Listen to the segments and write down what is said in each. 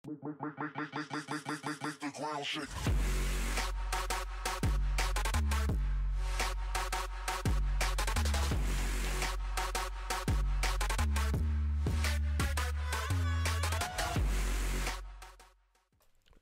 Make the ground shake.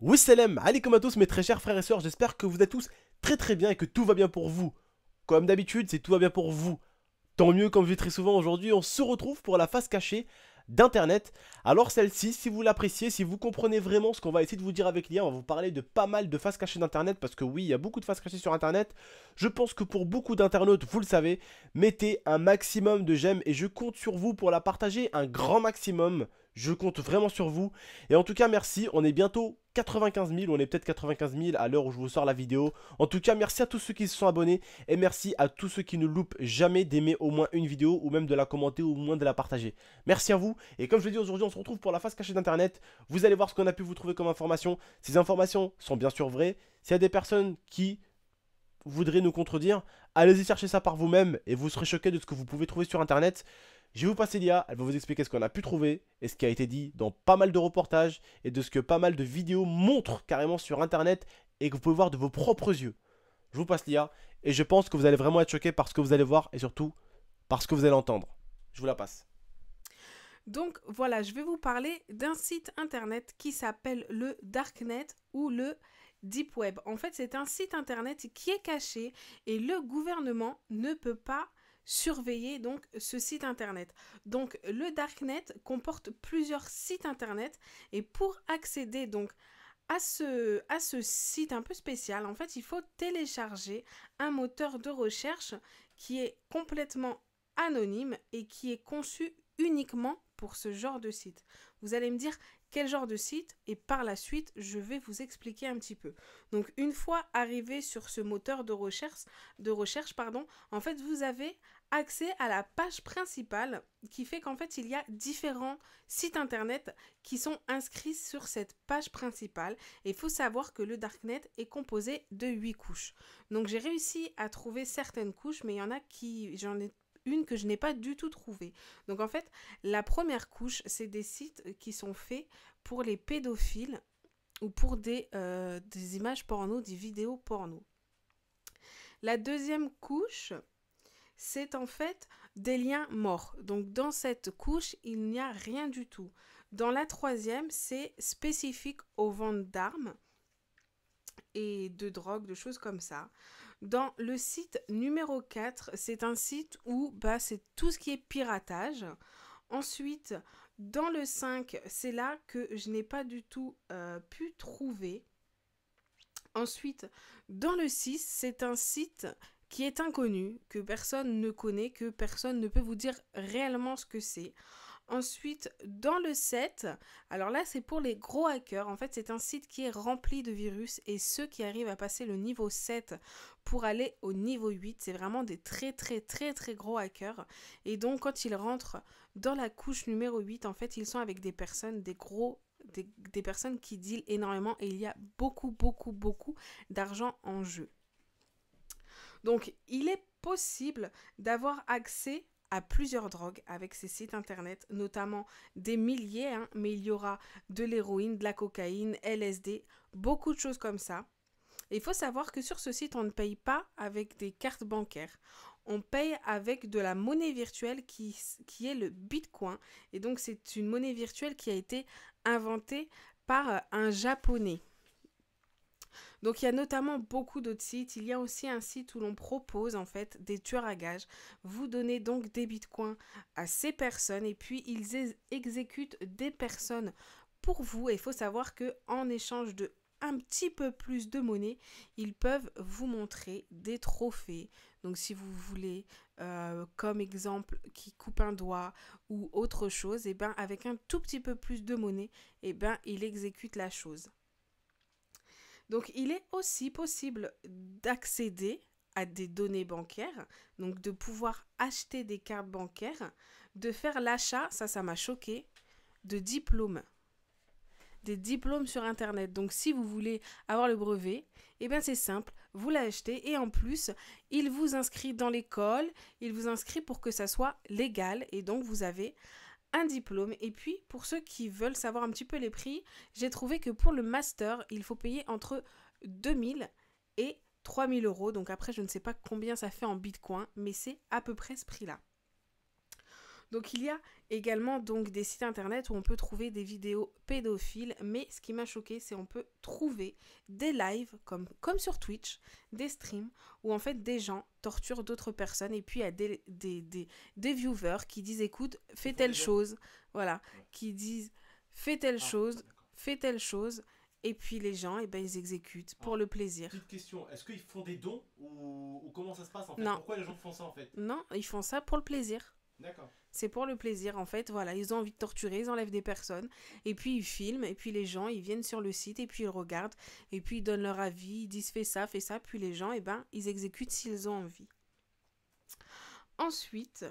Wisselem, alaikum à tous mes très chers frères et sœurs, j'espère que vous êtes tous très bien et que tout va bien pour vous. Comme d'habitude, c'est tout va bien pour vous. Tant mieux, comme je dis très souvent aujourd'hui, on se retrouve pour la face cachée d'internet. Alors celle-ci, si vous l'appréciez, si vous comprenez vraiment ce qu'on va essayer de vous dire avec l'IA, on va vous parler de pas mal de faces cachées d'internet, parce que oui, il y a beaucoup de faces cachées sur internet. Je pense que pour beaucoup d'internautes, vous le savez, mettez un maximum de j'aime et je compte sur vous pour la partager un grand maximum. Je compte vraiment sur vous. Et en tout cas, merci. On est bientôt 95 000. On est peut-être 95 000 à l'heure où je vous sors la vidéo. En tout cas, merci à tous ceux qui se sont abonnés. Et merci à tous ceux qui ne loupent jamais d'aimer au moins une vidéo ou même de la commenter ou au moins de la partager. Merci à vous. Et comme je l'ai dit aujourd'hui, on se retrouve pour la face cachée d'internet. Vous allez voir ce qu'on a pu vous trouver comme information. Ces informations sont bien sûr vraies. S'il y a des personnes qui voudraient nous contredire, allez-y chercher ça par vous-même et vous serez choqués de ce que vous pouvez trouver sur internet. Je vais vous passer l'IA, elle va vous expliquer ce qu'on a pu trouver et ce qui a été dit dans pas mal de reportages et de ce que pas mal de vidéos montrent carrément sur internet et que vous pouvez voir de vos propres yeux. Je vous passe l'IA et je pense que vous allez vraiment être choqués par ce que vous allez voir et surtout par ce que vous allez entendre. Je vous la passe. Donc voilà, je vais vous parler d'un site internet qui s'appelle le Darknet ou le Deep Web. En fait, c'est un site internet qui est caché et le gouvernement ne peut pas surveiller donc ce site internet. Donc le Darknet comporte plusieurs sites internet et pour accéder donc à ce site un peu spécial, en fait, il faut télécharger un moteur de recherche qui est complètement anonyme et qui est conçu uniquement pour ce genre de site. Vous allez me dire quel genre de site et par la suite, je vais vous expliquer un petit peu. Donc, une fois arrivé sur ce moteur de recherche, en fait, vous avez accès à la page principale qui fait qu'en fait, il y a différents sites internet qui sont inscrits sur cette page principale. Et il faut savoir que le Darknet est composé de 8 couches. Donc, j'ai réussi à trouver certaines couches, mais il y en a qui, j'en ai une que je n'ai pas du tout trouvée. Donc en fait, la première couche, c'est des sites qui sont faits pour les pédophiles ou pour des images porno, des vidéos porno. La deuxième couche, c'est en fait des liens morts. Donc dans cette couche, il n'y a rien du tout. Dans la troisième, c'est spécifique aux ventes d'armes et de drogue, de choses comme ça. Dans le site numéro 4, c'est un site où c'est tout ce qui est piratage. Ensuite, dans le 5, c'est là que je n'ai pas du tout pu trouver. Ensuite, dans le 6, c'est un site qui est inconnu, que personne ne connaît, que personne ne peut vous dire réellement ce que c'est. Ensuite, dans le 7, alors là, c'est pour les gros hackers. En fait, c'est un site qui est rempli de virus et ceux qui arrivent à passer le niveau 7 pour aller au niveau 8, c'est vraiment des très gros hackers. Et donc, quand ils rentrent dans la couche numéro 8, en fait, ils sont avec des personnes, des personnes qui dealent énormément et il y a beaucoup d'argent en jeu. Donc, il est possible d'avoir accès à plusieurs drogues avec ces sites internet, notamment des milliers, mais il y aura de l'héroïne, de la cocaïne, LSD, beaucoup de choses comme ça. Et il faut savoir que sur ce site, on ne paye pas avec des cartes bancaires. On paye avec de la monnaie virtuelle qui est le Bitcoin. Et donc, c'est une monnaie virtuelle qui a été inventée par un Japonais. Donc il y a notamment beaucoup d'autres sites. Il y a aussi un site où l'on propose en fait des tueurs à gages. Vous donnez donc des bitcoins à ces personnes et puis ils exécutent des personnes pour vous. Et il faut savoir que en échange de un petit peu plus de monnaie, ils peuvent vous montrer des trophées. Donc si vous voulez, comme exemple, qui coupe un doigt ou autre chose, et avec un tout petit peu plus de monnaie, il exécute la chose. Donc, il est aussi possible d'accéder à des données bancaires, donc de pouvoir acheter des cartes bancaires, de faire l'achat, ça m'a choqué, de diplômes. Des diplômes sur Internet. Donc, si vous voulez avoir le brevet, c'est simple, vous l'achetez et en plus, il vous inscrit dans l'école, il vous inscrit pour que ça soit légal et donc vous avez un diplôme. Et puis, pour ceux qui veulent savoir un petit peu les prix, j'ai trouvé que pour le master, il faut payer entre 2000 et 3000 euros. Donc après, je ne sais pas combien ça fait en bitcoin, mais c'est à peu près ce prix-là. Donc il y a également donc des sites internet où on peut trouver des vidéos pédophiles, mais ce qui m'a choqué, c'est qu'on peut trouver des lives comme sur Twitch, des streams où en fait des gens torturent d'autres personnes et puis il y a des viewers qui disent écoute, fais telle chose, voilà, qui disent fais telle chose, fais telle chose. Et puis les gens, eh ben, ils exécutent pour le plaisir. Petite question, est-ce qu'ils font des dons ou comment ça se passe en fait? Non. Pourquoi les gens font ça en fait? Non, ils font ça pour le plaisir. D'accord. C'est pour le plaisir en fait, voilà, ils ont envie de torturer, ils enlèvent des personnes, et puis ils filment, et puis les gens, ils viennent sur le site, et puis ils regardent, et puis ils donnent leur avis, ils disent fais ça, puis les gens, eh ben, ils exécutent s'ils ont envie. Ensuite,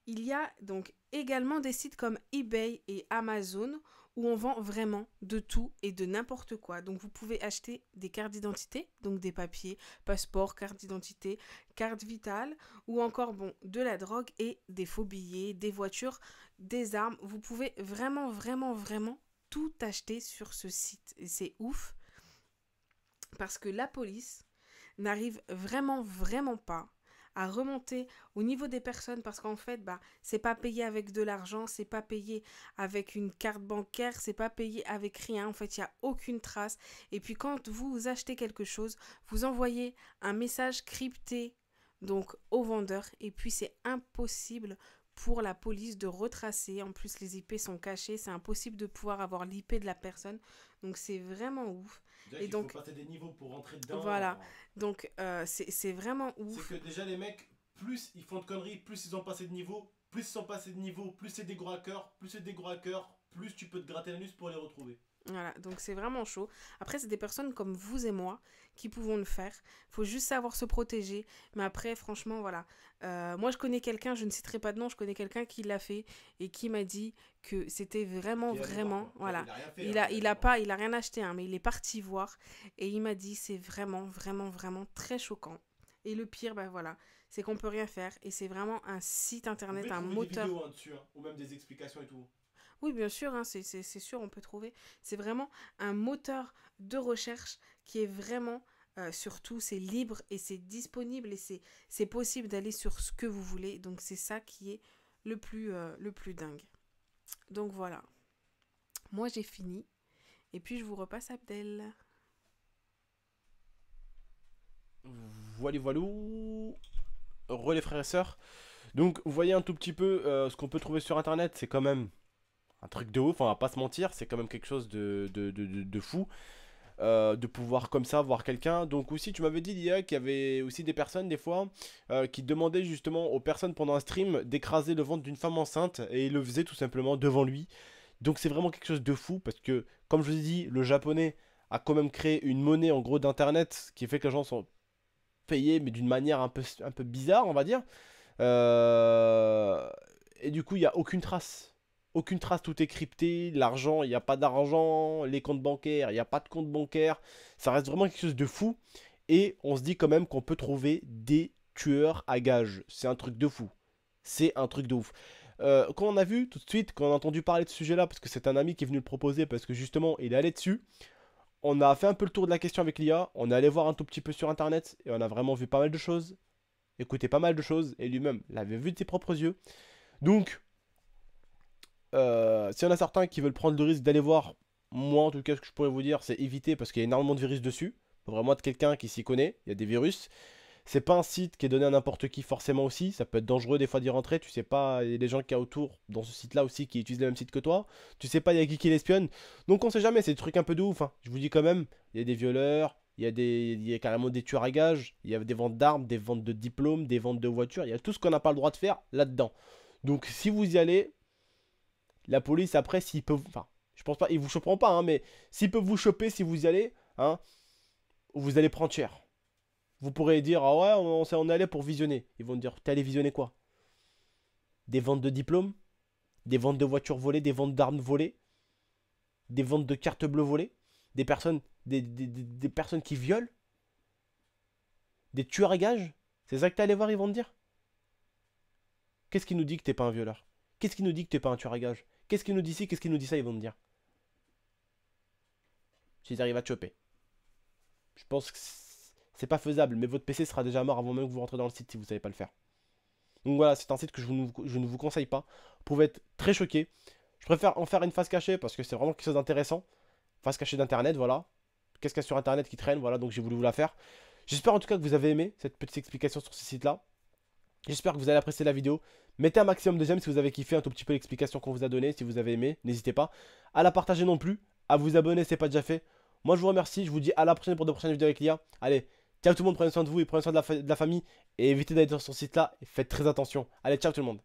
il y a donc également des sites comme eBay et Amazon où on vend vraiment de tout et de n'importe quoi. Donc vous pouvez acheter des cartes d'identité, donc des papiers, passeport, carte d'identité, carte vitale, ou encore bon, de la drogue et des faux billets, des voitures, des armes. Vous pouvez vraiment, vraiment, vraiment tout acheter sur ce site. Et c'est ouf parce que la police n'arrive vraiment, vraiment pas à remonter au niveau des personnes parce qu'en fait, bah, c'est pas payé avec de l'argent, c'est pas payé avec une carte bancaire, c'est pas payé avec rien. En fait, il n'y a aucune trace. Et puis quand vous achetez quelque chose, vous envoyez un message crypté donc au vendeur et puis c'est impossible pour la police de retracer. En plus, les IP sont cachés, c'est impossible de pouvoir avoir l'IP de la personne. Donc c'est vraiment ouf. Et donc, il faut passer des niveaux pour rentrer dedans. Voilà, donc c'est vraiment ouf. C'est que déjà les mecs, plus ils font de conneries, plus ils ont passé de niveau, plus c'est des gros hackers, plus tu peux te gratter l'anus pour les retrouver. Voilà, donc c'est vraiment chaud. Après, c'est des personnes comme vous et moi qui pouvons le faire. Il faut juste savoir se protéger. Mais après, franchement, voilà. Moi, je connais quelqu'un, je ne citerai pas de nom, je connais quelqu'un qui l'a fait et qui m'a dit que c'était vraiment, voilà. Il a rien acheté, hein, mais il est parti voir et il m'a dit c'est vraiment, vraiment, vraiment très choquant. Et le pire, ben voilà, c'est qu'on peut rien faire et c'est vraiment un site internet, un moteur. Des vidéos dessus, hein, ou même des explications et tout. Oui, bien sûr, hein, c'est sûr, on peut trouver. C'est vraiment un moteur de recherche qui est vraiment, surtout, c'est libre et c'est disponible et c'est possible d'aller sur ce que vous voulez. Donc, c'est ça qui est le plus dingue. Donc, voilà. Moi, j'ai fini. Et puis, je vous repasse Abdel. Voilà. Relais frères et sœurs. Donc, vous voyez un tout petit peu ce qu'on peut trouver sur Internet. C'est quand même un truc de ouf, on va pas se mentir, c'est quand même quelque chose de fou de pouvoir comme ça voir quelqu'un. Donc aussi tu m'avais dit Lia qu'il y avait aussi des personnes des fois qui demandaient justement aux personnes pendant un stream d'écraser le ventre d'une femme enceinte et ils le faisaient tout simplement devant lui. Donc c'est vraiment quelque chose de fou parce que comme je vous ai dit, le japonais a quand même créé une monnaie en gros d'internet qui fait que les gens sont payés mais d'une manière un peu bizarre on va dire. Et du coup il n'y a aucune trace. Aucune trace, tout est crypté, l'argent, il n'y a pas d'argent, les comptes bancaires, il n'y a pas de compte bancaire. Ça reste vraiment quelque chose de fou. Et on se dit quand même qu'on peut trouver des tueurs à gages. C'est un truc de fou. C'est un truc de ouf. Quand on a vu tout de suite, quand on a entendu parler de ce sujet-là, parce que c'est un ami qui est venu le proposer, parce que justement, il est allé dessus, on a fait un peu le tour de la question avec l'IA, on est allé voir un tout petit peu sur Internet, et on a vraiment vu pas mal de choses, écouté pas mal de choses, et lui-même l'avait vu de ses propres yeux. Donc... s'il y en a certains qui veulent prendre le risque d'aller voir, moi en tout cas ce que je pourrais vous dire c'est éviter parce qu'il y a énormément de virus dessus. Faut vraiment être quelqu'un qui s'y connaît, il y a des virus. C'est pas un site qui est donné à n'importe qui forcément aussi, ça peut être dangereux des fois d'y rentrer, tu sais pas, il y a des gens qui y a autour dans ce site là aussi qui utilisent le même site que toi, tu sais pas il y a qui l'espionne, donc on sait jamais, c'est des trucs un peu de ouf, hein. Je vous dis quand même, il y a des violeurs, il y a carrément des tueurs à gages, il y a des ventes d'armes, des ventes de diplômes, des ventes de voitures, il y a tout ce qu'on n'a pas le droit de faire là-dedans. Donc si vous y allez, la police après s'ils peuvent, enfin je pense pas, ils vous choperont pas hein, mais s'ils peuvent vous choper si vous y allez, hein, vous allez prendre cher. Vous pourrez dire ah ouais on est allé pour visionner. Ils vont dire t'es allé visionner quoi? Des ventes de diplômes, des ventes de voitures volées, des ventes d'armes volées, des ventes de cartes bleues volées, des personnes qui violent, des tueurs à gages. C'est ça que t'es allé voir, ils vont te dire. Qu'est-ce qui nous dit que t'es pas un violeur? Qu'est-ce qui nous dit que t'es pas un tueur à gages? Qu'est-ce qu'il nous dit ici, qu'est-ce qu'il nous dit ça, ils vont me dire. S'ils arrivent à choper. Je pense que c'est pas faisable, mais votre PC sera déjà mort avant même que vous rentrez dans le site si vous savez pas le faire. Donc voilà, c'est un site que je ne vous conseille pas. Vous pouvez être très choqué. Je préfère en faire une face cachée parce que c'est vraiment quelque chose d'intéressant. Face cachée d'internet, voilà. Qu'est-ce qu'il y a sur internet qui traîne, voilà, donc j'ai voulu vous la faire. J'espère en tout cas que vous avez aimé cette petite explication sur ce site-là. J'espère que vous allez apprécier la vidéo. Mettez un maximum de j'aime si vous avez kiffé un tout petit peu l'explication qu'on vous a donnée. Si vous avez aimé, n'hésitez pas à la partager non plus. À vous abonner si ce n'est pas déjà fait. Moi je vous remercie, je vous dis à la prochaine pour de prochaines vidéos avec l'IA. Allez, ciao tout le monde, prenez soin de vous et prenez soin de la famille. Et évitez d'aller sur ce site-là et faites très attention. Allez, ciao tout le monde.